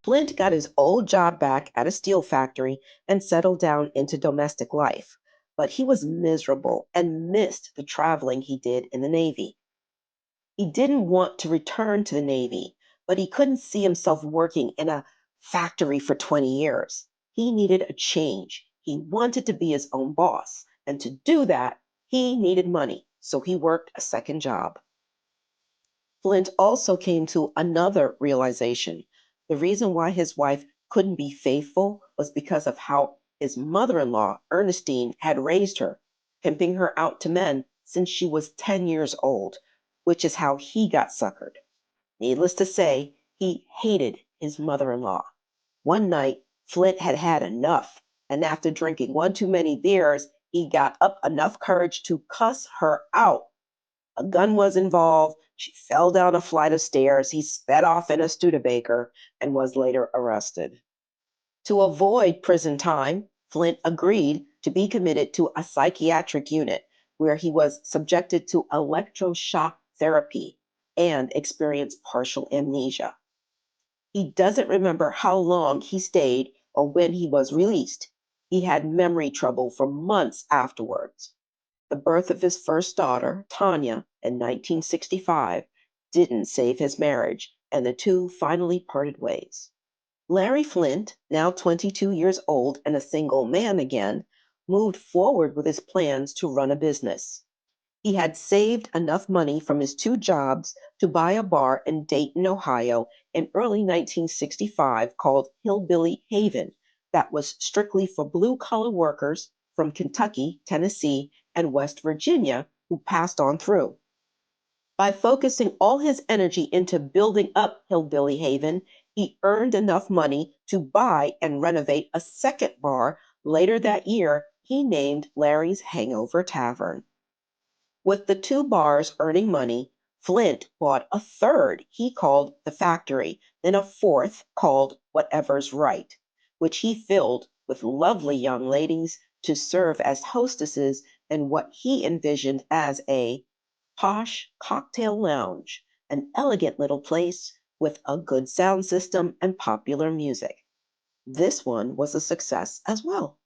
Flint got his old job back at a steel factory and settled down into domestic life. But he was miserable and missed the traveling he did in the Navy. He didn't want to return to the Navy, but he couldn't see himself working in a factory for 20 years. He needed a change. He wanted to be his own boss. And to do that, he needed money. So he worked a second job. Flint also came to another realization. The reason why his wife couldn't be faithful was because of how his mother in law, Ernestine, had raised her, pimping her out to men since she was 10 years old, which is how he got suckered. Needless to say, he hated his mother in law. One night, Flint had had enough, and after drinking one too many beers, he got up enough courage to cuss her out. A gun was involved. She fell down a flight of stairs. He sped off in a Studebaker and was later arrested. To avoid prison time, Flint agreed to be committed to a psychiatric unit where he was subjected to electroshock therapy and experienced partial amnesia. He doesn't remember how long he stayed or when he was released. He had memory trouble for months afterwards. The birth of his first daughter, Tanya, in 1965, didn't save his marriage, and the two finally parted ways. Larry Flynt, now 22 years old and a single man again, moved forward with his plans to run a business. He had saved enough money from his two jobs to buy a bar in Dayton, Ohio in early 1965 called Hillbilly Haven that was strictly for blue collar workers from Kentucky, Tennessee, and West Virginia who passed on through. By focusing all his energy into building up Hillbilly Haven, he earned enough money to buy and renovate a second bar later that year he named Larry's Hangover Tavern. With the two bars earning money, Flint bought a third he called the factory, then a fourth called Whatever's Right, which he filled with lovely young ladies to serve as hostesses in what he envisioned as a posh cocktail lounge, an elegant little place with a good sound system and popular music. This one was a success as well.